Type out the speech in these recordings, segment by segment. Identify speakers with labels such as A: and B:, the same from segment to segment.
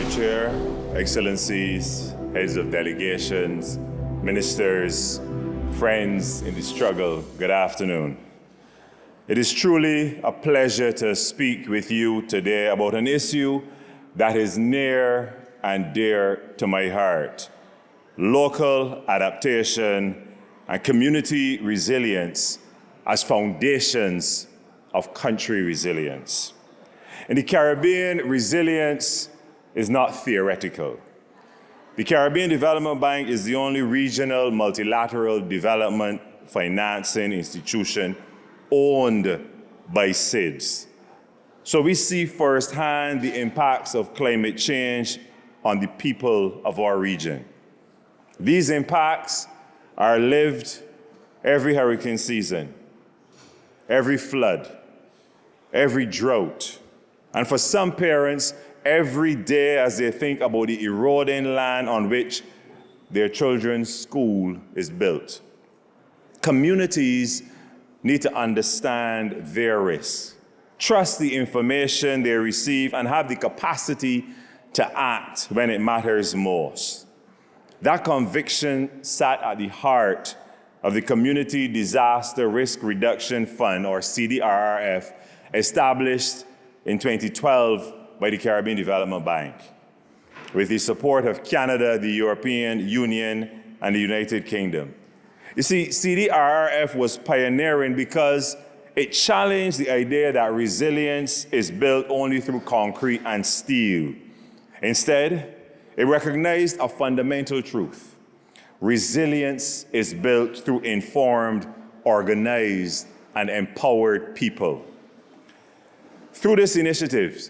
A: Chair, Excellencies, heads of delegations, ministers, friends in the struggle, good afternoon. It is truly a pleasure to speak with you today about an issue that is near and dear to my heart: local adaptation and community resilience as foundations of country resilience. In the Caribbean, resilience is not theoretical. The Caribbean Development Bank is the only regional multilateral development financing institution owned by SIDS. So we see firsthand the impacts of climate change on the people of our region. These impacts are lived every hurricane season, every flood, every drought, and for some parents, every day as they think about the eroding land on which their children's school is built. Communities need to understand their risks, trust the information they receive, and have the capacity to act when it matters most. That conviction sat at the heart of the Community Disaster Risk Reduction Fund, or CDRRF, established in 2012 by the Caribbean Development Bank, with the support of Canada, the European Union, and the United Kingdom. You see, CDRRF was pioneering because it challenged the idea that resilience is built only through concrete and steel. Instead, it recognized a fundamental truth: resilience is built through informed, organized, and empowered people. Through this initiative,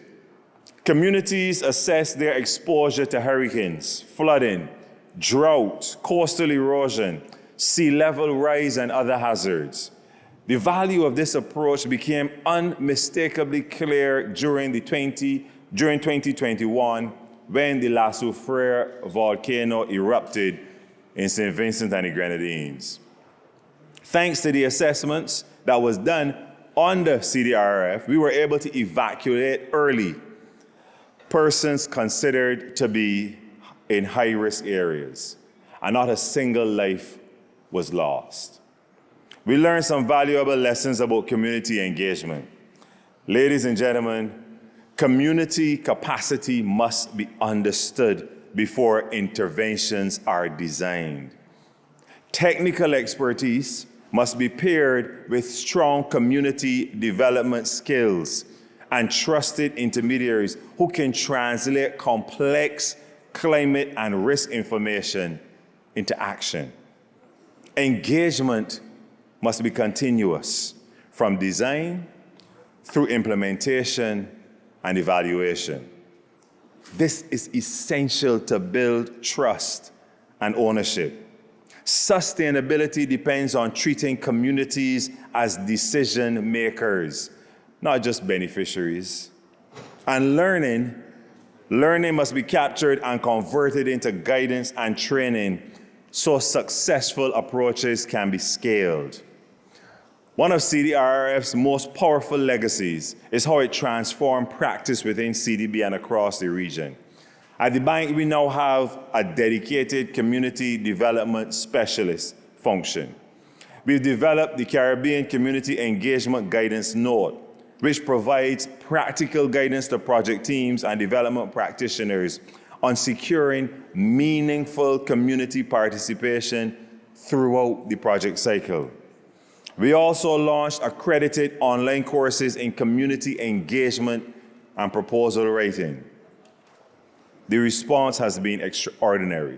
A: communities assess their exposure to hurricanes, flooding, drought, coastal erosion, sea level rise, and other hazards. The value of this approach became unmistakably clear during 2021 when the La Soufrière volcano erupted in St. Vincent and the Grenadines. Thanks to the assessments that was done under CDRRF, we were able to evacuate early persons considered to be in high-risk areas, and not a single life was lost. We learned some valuable lessons about community engagement. Ladies and gentlemen, community capacity must be understood before interventions are designed. Technical expertise must be paired with strong community development skills and trusted intermediaries who can translate complex climate and risk information into action. Engagement must be continuous, from design through implementation and evaluation. This is essential to build trust and ownership. Sustainability depends on treating communities as decision makers, not just beneficiaries. And learning must be captured and converted into guidance and training so successful approaches can be scaled. One of CDRRF's most powerful legacies is how it transformed practice within CDB and across the region. At the bank, we now have a dedicated community development specialist function. We've developed the Caribbean Community Engagement Guidance Note, which provides practical guidance to project teams and development practitioners on securing meaningful community participation throughout the project cycle. We also launched accredited online courses in community engagement and proposal writing. The response has been extraordinary.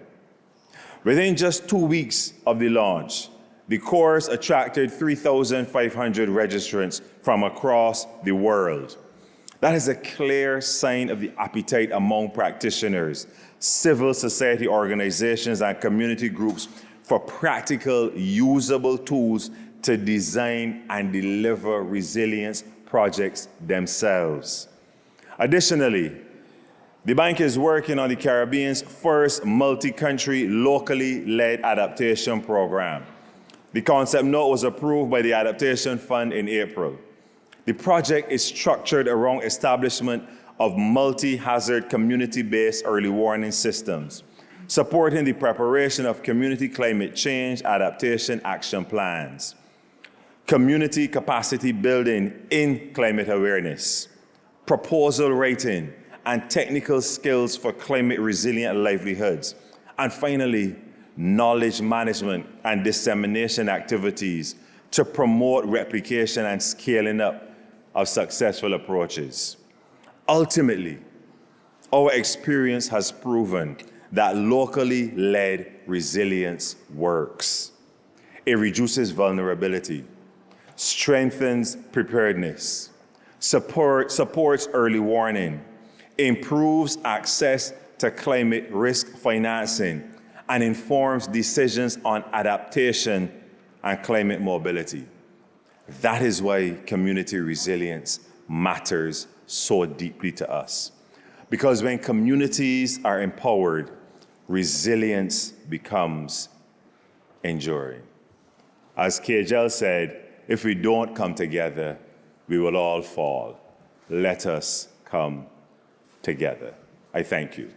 A: Within just 2 weeks of the launch, the course attracted 3,500 registrants from across the world. That is a clear sign of the appetite among practitioners, civil society organizations, and community groups for practical, usable tools to design and deliver resilience projects themselves. Additionally, the bank is working on the Caribbean's first multi-country locally led adaptation program. The concept note was approved by the Adaptation Fund in April. The project is structured around establishment of multi-hazard community-based early warning systems, supporting the preparation of community climate change adaptation action plans, community capacity building in climate awareness, proposal writing, and technical skills for climate resilient livelihoods, and finally, knowledge management and dissemination activities to promote replication and scaling up of successful approaches. Ultimately, our experience has proven that locally led resilience works. It reduces vulnerability, strengthens preparedness, supports early warning, improves access to climate risk financing, and informs decisions on adaptation and climate mobility. That is why community resilience matters so deeply to us. Because when communities are empowered, resilience becomes enduring. As Kjell said, if we don't come together, we will all fall. Let us come together. I thank you.